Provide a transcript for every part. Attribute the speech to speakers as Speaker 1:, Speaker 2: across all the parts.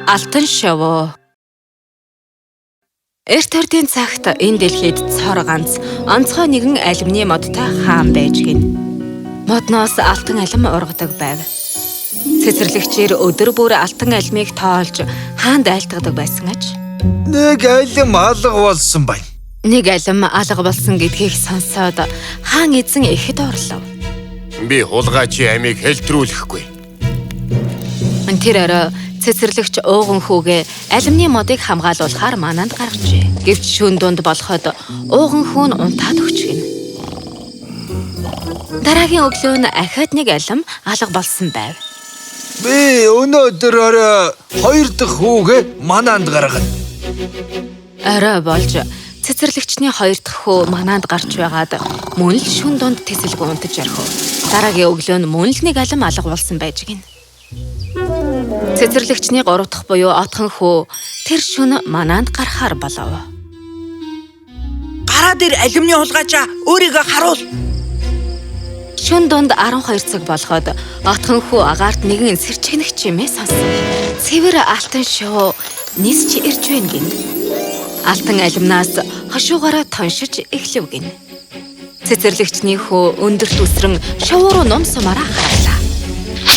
Speaker 1: Алтан шувуу. Эрт ордын цагт энэ дэлхийд цор ганц онцгой нэгэн алимны модтой хаан байж гин. Модноос алтан алим ургадаг байв. Цэцэрлэгчээр өдөр бүр алтан алимыг тоолж хаанд айлтгадаг байсан аж.
Speaker 2: Нэг алим алга болсон байна.
Speaker 1: Нэг алим алга болсон гэдгийг сонсоод хаан эзэн ихэд орлоо.
Speaker 3: Би хулгайчи амийг хэлтрүүлэхгүй.
Speaker 1: Тэр орой цэцэрлэгч ууган хүүгээ алимны модыг хамгаалуулахаар мананд гаргажээ. Гэвч шөнө дунд болоход ууган хүү нь унтаад өгчгэн. Дараагийн өглөө нь ахад нэг алим алга болсон байв.
Speaker 2: Би өнөөдөр орой 2 дахь хүүгээ мананд гаргана.
Speaker 1: Орой болж цэцэрлэгчний 2 дахь хүү мананд гарч байгаад мөн л шөнө дунд тэсэлгүй унтаж орхив. Дараагийн өглөө нь мөн л нэг алим алга болсон байж гин. Цэцэрлэгчний 3 дахь буюу отхон хүү тэр шөнө мананд гарахаар болов.
Speaker 4: Гараа дээр алимны хулгайчаа өөрийгөө харуул.
Speaker 1: Шөнө дунд 12 цаг болоход отхон хүү агаарт нэгэн сэрчгэнэх чимээ сонсон. Цэвэр алтан шувуу нисч ирж байна гин. Алтан алимнаас хошуугаараа тоншиж эхлэв гин. Цэцэрлэгчний хүү өндөрт үсрэн шувуу руу ном сумаараа харлаа.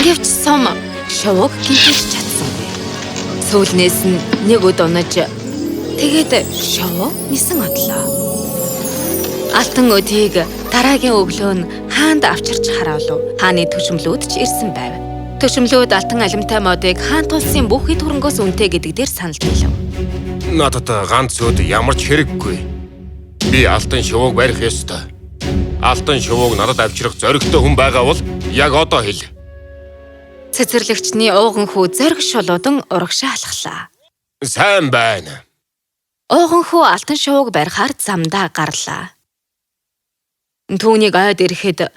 Speaker 1: Гэвч сум шувууг гинтэж чадсангүй. Сүүлнээс нь нэг өд унаж тэгээд шувуу нисэн одлоо. Алтан өдийг дараагийн өглөө нь хаанд авчирч хараалав. Хааны төшмлүүд ч ирсэн байв. Төшмлүүд алтан алимтай модыг хаан тулсын бүх хэд хөрөнгөөс үнэтэй гэдэг дээр санал нийлв.
Speaker 3: Надад ганц өд ямар ч хэрэггүй. Би алтан шувууг барих ёстой. Алтан шувууг надад авчрах зоригтой хүн байгаа бол яг одоо хэл.
Speaker 1: Цэцэрлэгчний ууган хүү зориг шулуудан урагшаа алхлаа.
Speaker 3: Сайн байна.
Speaker 1: Ууган хүү алтан шувууг барихаар замдаа гарлаа. Түүнийг ойд ирэхэд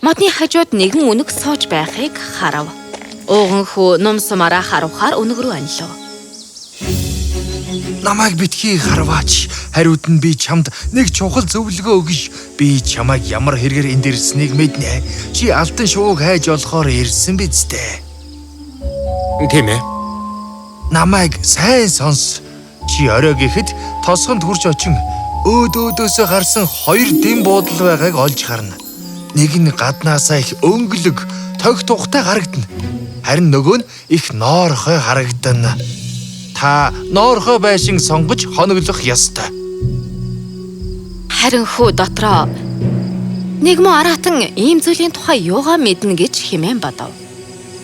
Speaker 1: модны хажууд нэгэн үнэг сууж байхыг харав. Ууган хүү ном сумаараа харавхаар үнэг рүү анлив.
Speaker 2: Намайг битгий харваач. Хариуд нь би чамд нэг чухал зөвлөгөө өгье. Би чамайг ямар хэрэгээр энд ирснийг мэднэ. Чи алтан шувууг хайж олохоор ирсэн биз дээ.
Speaker 3: Тийм ээ.
Speaker 2: Намайг сайн сонс. Чи орой гэхэд тосгонд хурж очин өөдөөсөө гарсан 2 дэм буудал байгааг олж харна. Нэг нь гаднаасаа их өнгөлөг, тог тухтай харагдана. Харин нөгөө нь их ноорхой харагдана. Та ноорхой байшин сонгож хоноглох ёстой.
Speaker 1: Харин хүү дотроо нэг муу аратан ийм зүйлийн тухай юугаа мэднэ гэж хэмээн бодов.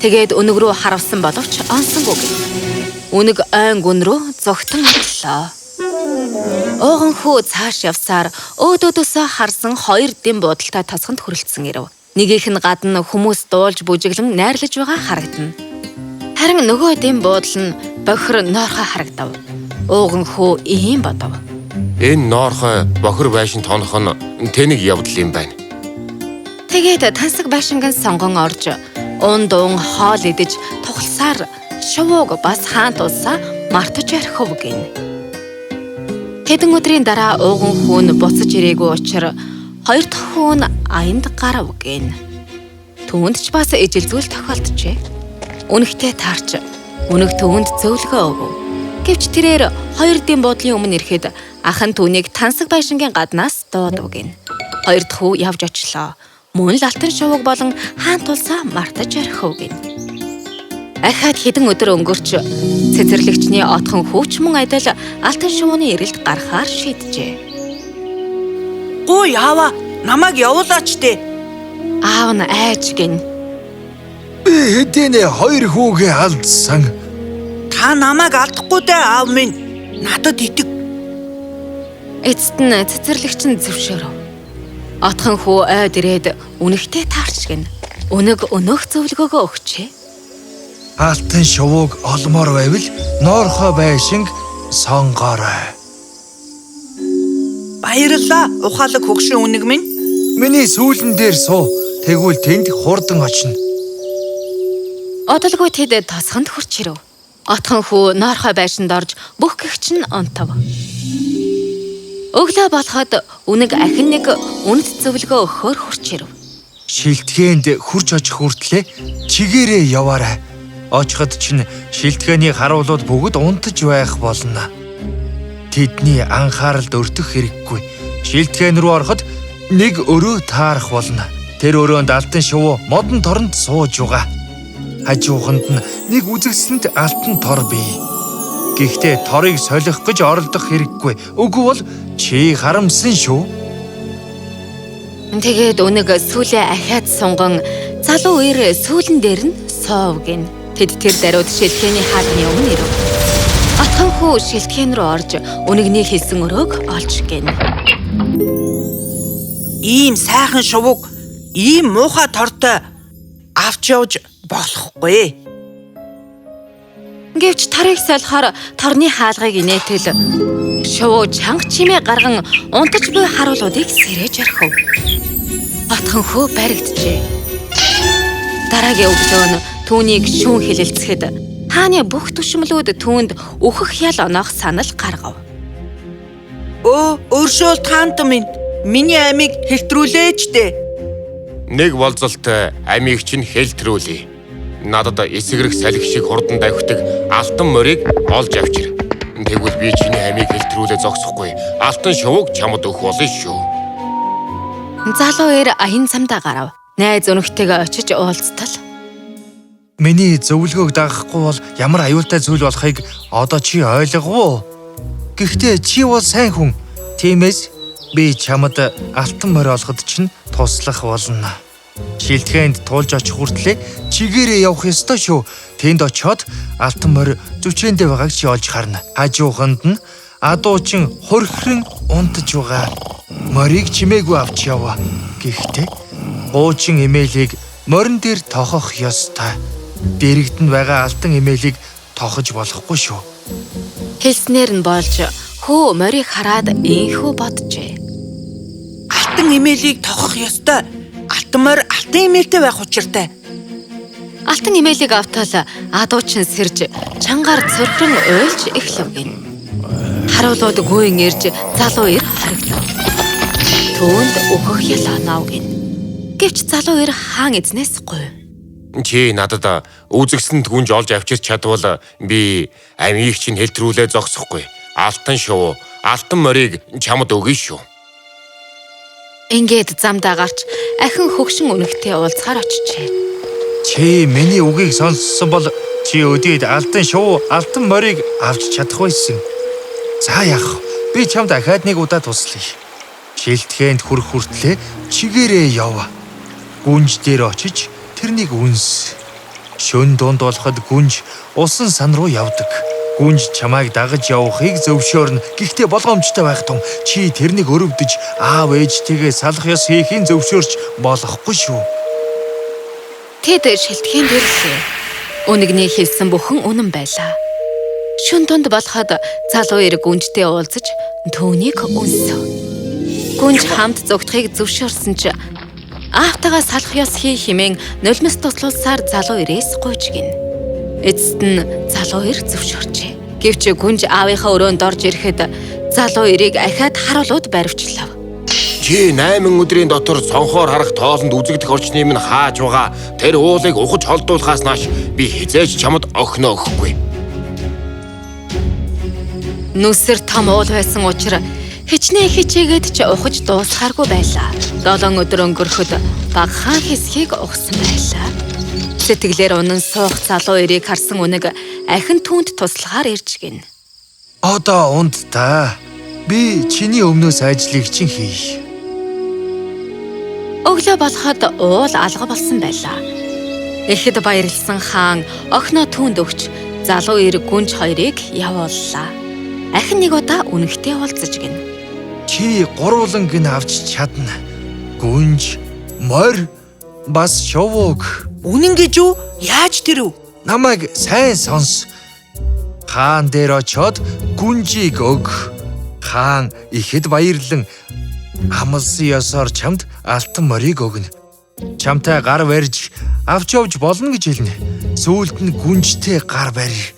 Speaker 1: Тэгээд үнэг рүү харавсан боловч онсонгүй. Үнэг айн гүн рүү зогтон орлоо. Ууган хүү цааш явсаар өөдөөсөө харсан 2 дэм буудалтай тосгонд хүрэлцсэн ирэв. Нэгийнх нь гадна хүмүүс дуулж бүжиглэн найрлаж байгаа харагдана. Харин нөгөө дэм буудал нь бохир ноорхой харагдав. Ууган хүү ийм бодов.
Speaker 3: Энэ ноорхой бохир байшин тонох нь тэнэг явдал юм байна.
Speaker 1: Тэгээд тансаг байшинган сонгон орж уун дуун хоол идэж тухалсаар шувууг бас хаан тулсаа мартаж орхив гин. Хэдэн өдрийн дараа ууган хүү нь буцаж ирээгүй учраас 2 дахь хүү нь аянд гарав гин. Түүнд ч бас ижил зүйл тохиолджээ. Үнэхтэй таарч үнэг түүнд зөвлөгөө өгөв. Гэвч тэрээр 2 дэм буудлын өмнө ирэхэд ах нь түүнийг тансаг байшингийн гаднаас дуудав гин. 2 дахь хүү явж очлоо. Мөн л алтан шувууг болон хаан тулсаа мартаж орхив гин. Ахад хэдэн өдөр өнгөрч цэцэрлэгчний отхон хөвч мөн адил алтан шувууны эрэлд гарахаар шийджээ.
Speaker 4: Гуй аава, намайг явуулаач дээ.
Speaker 1: Аав нь айж гин.
Speaker 2: Би хэдийнэ 2 хүүгээ алдсан.
Speaker 4: Та намайг алдахгүй дээ аав минь. Надад итэг.
Speaker 1: Эцэст нь цэцэрлэгч нь зөвшөөрөв. Отхон хүү ойд ирээд үнэхтэй таарч гин. Үнэг өнөөх зөвлөгөөгөө өгчээ.
Speaker 2: Алтан шувууг олмоор байвал ноорхой байшинг сонгоорой.
Speaker 4: Баярлалаа, ухаалаг хөгшин үнэг минь.
Speaker 2: Миний сүүлэн дээр суу. Тэгвэл тэнд хурдан очино.
Speaker 1: Одолгүй тэд тосгонд хурч ирэв. Отхон хүү ноорхой байшинд орж бүх гэгч нь онтов. Өглөө болоход үнэг ахин нэг үнэт зөвлөгөө өгөхөөр хурч ирэв.
Speaker 2: шилтгэнд хурж очих хүртлээр чигээрээ яваарай. Очиход чинь шилтгэний харуулууд бүгд унтаж байх болно. Тэдний анхааралд өртөх хэрэггүй. Шилтгэн рүү ороход нэг өрөө таарах болно. Тэр өрөөнд алтан шувуу модон торонд сууж байгаа. Хажууханд нь нэг үзэгсэлэнт алтан тор бий. Гэхдээ торыг солих гэж оролдох хэрэггүй. Үгүй бол чи харамсан шүү.
Speaker 1: Тэгээд өнөг сүүлээ ахаад сунган залуу үер сүүлэн дээр нь суув гин. Тэд тэр даруйд шилтгэний хаалганы өмнө ирэв. Алтан хүү шилтгэн рүү орж өнөгний хэлсэн өрөөг олж гин.
Speaker 4: Ийм сайхан шувууг ийм муухай тортой авч явж болохгүй.
Speaker 1: Гэвч тарыг солихоор торны хаалгыг инээтэл шувуу чанга чимээ гарган унтаж буй харуулуудыг сэрэж орхив. Алтан хүү баригджээ. Дараагийн өглөө нь түүнийг шүүн хэлэлцэхэд хааны бүх түшмлүүд түүнд өөхөх ял оноох санал гаргав.
Speaker 4: Өршөөл таант минь миний амийг хэлтрүүлээч дээ.
Speaker 3: Нэг болзолт амийг чинь хэлтрүүлээ. Надад эсгэрэг салхи шиг хурдан давхдаг алтан морийг олж авчир. Тэгвэл би чиний амийг хэлтрүүлээ зогсохгүй. Алтан шувууг чамд өгөх болно шүү.
Speaker 1: Залуу эр аян цамдаа гарав. Найз өнөхтэйгээ очиж уулзтал.
Speaker 2: Миний зөвлөгөөг дагахгүй бол ямар аюултай зүйл болохыг одоо чи ойлгов уу? Гэхдээ чи бол сайн хүн. Тиймээс би чамд алтан морь олоход чинь туслах болно. Шилтгэнд туулж очих хүртлээр чигээрээ явах ёстой шүү. Тэнд очиод алтан морь зүчээндээ байгааг чи олж харна. Хажууханд нь адуучин хорхирон унтаж байгаа. Морийг чимээгүй авч яваа. Гэхдээ гуучин эмээлийг морин дээр тохох ёстой. Дэрэгд нь байгаа алтан эмээлийг тохож болохгүй шүү.
Speaker 1: Хэлснээр нь болж хөө морийг хараад инхүү боджээ.
Speaker 4: Алтан эмээлийг тохох ёстой. Алтан морь алтан эмээлтэй байх учиртай.
Speaker 1: Алтан эмээлийг автал адуучин сэрж чангаар цөрхрөн уйлж эхлэв гин. Харуулууд гүйн ирж залуу ир хоригдов. Түүнд өөхөх ял оноов гин. Гэвч залуу ир хаан эзнээс гуйв.
Speaker 3: Чи надад үзэгсэнд гүнж олж авчирч чадвал би амийг чинь хэлтрүүлээ зогсохгүй. Алтан шувуу, алтан морийг чамд өгье шүү.
Speaker 1: Ингээд замдаа гарч ахин хөгшин өнөхтэй уулзахаар очижээ.
Speaker 2: Чи миний үгийг сонссон бол чи өдөөд алтан шувуу, алтан морийг авч чадах байсан. За яах? Би чамд дахиад нэг удаа туслая. Шилтгэнд хүрэх хүртлээр чигээрээ яв. Гүнж дээр очиж тэрнийг үнс. Шөн дунд болоход гүнж усан сан руу явдаг. Гүнж чамайг дагаж явахыг зөвшөөрнө. Гэхдээ болгоомжтой байх тун чи тэрнийг өрөвдөж аав ээжтэйгээ салах ёс хийхин зөвшөөрч болохгүй шүү.
Speaker 1: Тэд шилтгэн дэрлээ. Өнөгний хэлсэн бүхэн үнэн байлаа. Шөн дунд болоход залуу ир гүнжтэй уулзаж түүнийг үнсв. Гүнж хамт зогдохыг зөвшөөрсөн ч аавтайгаа салах ёс хийх хэмээн нулимс туслуулсаар залуу ирээс гуйж гин. Эцэст нь залуу ир зөвшөөрчээ. Гэвч гүнж аавынхаа өрөөнд орж ирэхэд залуу ирийг ахаад харуулууд баривчлав.
Speaker 3: Чи 8 өдрийн дотор цонхоор харах тоолонд үзэгдэх орчны минь хааж байгаа. Тэр уулыг ухаж холдуулахаас нааш би хизээж чамд огноо өгөхгүй.
Speaker 1: Нүсэр том уул байсан учраас хичнээн хичээгээд ч ухаж дуусхааргүй байлаа. 7 өдөр өнгөрөхөд багахан хэсгийг ухсан байлаа. Сэтгэлээр унан суух залуу ирийг харсан үнэг ахин түүнд туслахаар ирж гин.
Speaker 2: Одоо унд та. Би чиний өмнөөс ажлыг чинь хий.
Speaker 1: Өглөө болоход уул алга болсон байлаа. Ихэд баярлсан хаан охиноо түүнд өгч залуу ир гүнж хоёрыг явууллаа. Ахин нэг удаа үнэхтэй уулзаж гин.
Speaker 2: Чи гурван гин авч чадна. Гүнж, морь, бас шувууг.
Speaker 4: Үнэн гэж юу? Яаж тэр үү?
Speaker 2: Намайг сайн сонс. Хаан дээр очиод гүнжийг өг. Хаан ихэд баярлан амлсан ёсоор чамд алтан морийг өгнө. Чамтай гар барьж авч явж болно гэж хэлнэ. Сүүлд нь гүнжтэй гар барь.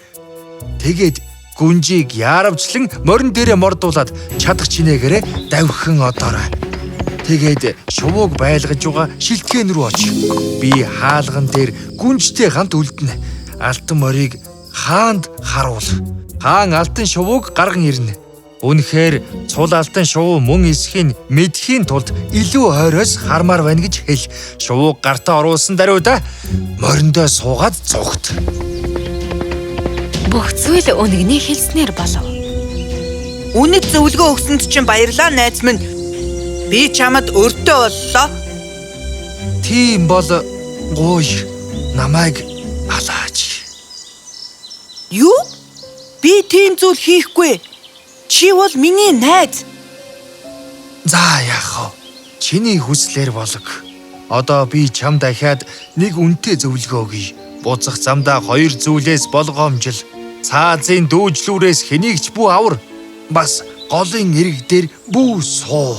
Speaker 2: Тэгээд гүнжийг яаравчлан морин дээрээ мордуулаад чадах чинээгээрээ давхин одоорой. Тэгээд шувууг байлгаж байгаа шилтгэн рүү оч. Би хаалган дээр гүнжтэй хамт үлдэнэ. Алтан морийг хаанд харуул. Хаан алтан шувууг гарган ирнэ. Үнэхээр цул алтан шувуу мөн эсхийн мэдхийн тулд илүү ойроос хармаар байна гэж хэл. Шувууг гартаа оруулсан даруйда мориндоо суугаад зогт.
Speaker 1: Бүх зүйл үнэгний хэлснээр болов.
Speaker 4: Үнэт зөвлөгөө өгсөнд чинь баярлаа найз минь. Би чамд өртөө боллоо.
Speaker 2: Тийм бол гуй намайг алаач.
Speaker 4: Юу? Би тийм зүйл хийхгүй. Чи бол миний найз.
Speaker 2: За яах вэ? Чиний хүслээр болог. Одоо би чам дахиад нэг үнэтэй зөвлөгөө өгье. Буцах замдаа 2 зүйлээс болгоомжил. Цаазын дүүжлүүрээс хэнийг ч бүү авар. Бас голын эрэг дээр бүү суу.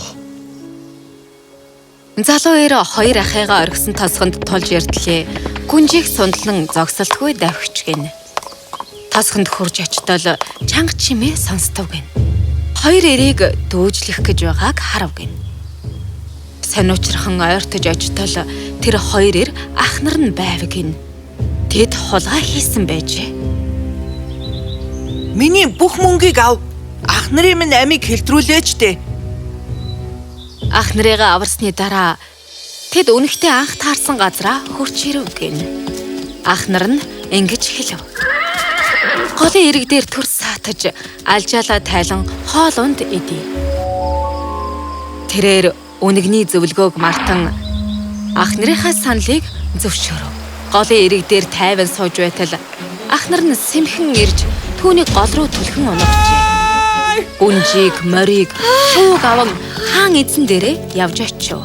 Speaker 1: Залуу эр хоёр ахыгаа оргисон тосгонд тулж ярдлээ. Гүнжийг сундлан зогсолтгүй давхиж гин. Тосгонд хурж очтол чанга чимээ сонстов гин. Хоёр эрийг дүүжлэх гэж байгааг харав гин. Сониучрхан ойртож очтол тэр хоёр эр ах нар нь байв гин. Тэд хулгай хийсэн байжээ.
Speaker 4: Миний бүх мөнгийг ав. Ах нарын минь амийг хэлтрүүлээч дээ.
Speaker 1: Ах нарыгаа аварсны дараа тэд үнэхдээ анх таарсан газраа хурч ирэв гин. Ах нар нь ингэж хэлв. Голын эрэг дээр төрс саатаж алжаалаа тайлан хоол унд идэв. Тэрээр үнэгний зөвлөгөөг мартан ах нарынхаа саналыг зөвшөөрөв. Голын эрэг дээр тайван сууж байтал ах нар нь сэмхэн ирж түүний гол руу түлхэн унагчээ. Гүнжийг, морийг, шууг аван хаан эзэн дээрээ явж очив.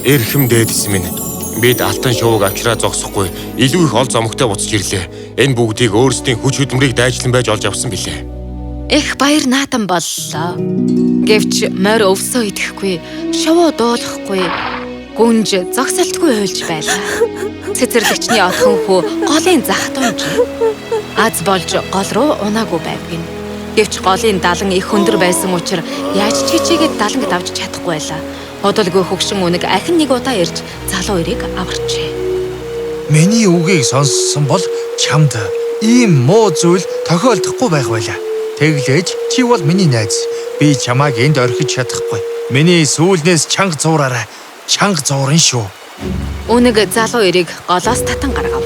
Speaker 3: Эрхэм дээдэс минь. Бид алтан шувууг авчраа зогсохгүй илүү их ол зомогтой буцаж ирлээ. Энэ бүгдийг өөрсдийн хүч хөдөлмөрийг дайжлан байж олж авсан билээ.
Speaker 1: Их баяр наатан боллоо. Гэвч морь өвсөө идэхгүй, шувуу дуулахгүй, гүнж зогсолтгүй уйлж байлаа. Цэцэрлэгчний отхон хүү голын зах тунж аз болж гол руу унаагүй байв гин. Гэвч голын далан их өндөр байсан учраас яаж ч хичээгээд даланг давж чадахгүй байлаа. Удалгүй хөгшин үнэг ахин нэг удаа ирж залуу эрийг аварчээ.
Speaker 2: Миний үгийг сонссон бол чамд ийм муу зүйл тохиолдохгүй байх байлаа. Тэглээж чи бол миний найз. Би чамааг энд орхиж чадахгүй. Миний сүүлнээс чанга зуураарай. Чанга зуурын шүү.
Speaker 1: Үнэг залуу эрийг голоос татан гаргав.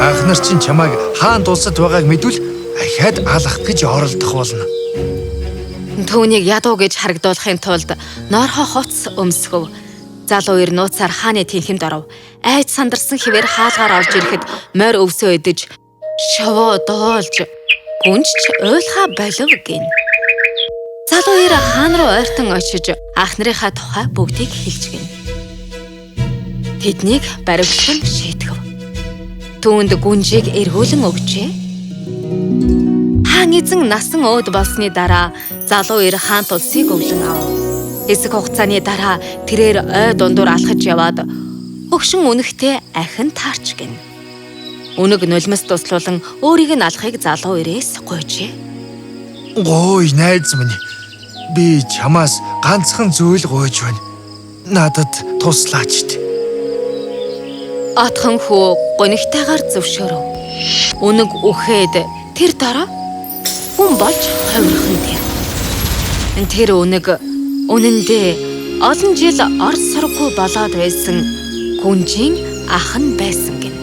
Speaker 2: Ах нар чинь чамааг хаан тулсад байгааг мэдвэл ахиад алах гэж оролдох болно.
Speaker 1: Түүнийг ядуу гэж харагдуулахын тулд ноорхоо хувцс өмсгөв. Залуу эр нууцаар хааны тэнхимд оров. Айд сандарсан хэвээр хаалгаар орж ирэхэд морь өвсөө идэж, шавуу дуулж, гүнжч уйлхаа болов гин. Залуу эр хаан руу ойртон очиж ах нарынхаа тухай бүгдийг хэлж гин. Тэднийг баривчлан шийтгэв. Түүнд гүнжийг эргүүлэн өгчээ. Хаан эзэн насан өөд болсны дараа залуу эр хаан тулсыг өвлөн ав. Хэсэг хугацааны дараа тэрээр ой дундуур алхаж яваад хөгшин үнэхтэй ахин таарч гин. Үнэг нулимс туслуулан өөрийг нь алахыг залуу эрээс гуйжээ.
Speaker 2: Гой найз минь. Би чамаас ганцхан зүйл гуйж байна. Надад туслаач.
Speaker 1: Отхон хүү гунигтайгаар зөвшөөрөв. Үнэг үхээд тэр дараа хүн болж ховирхон тэр. Тэр үнэг үнэндээ олон жил орс сургуу болоод байсан гүнжийн ах нь байсан гин.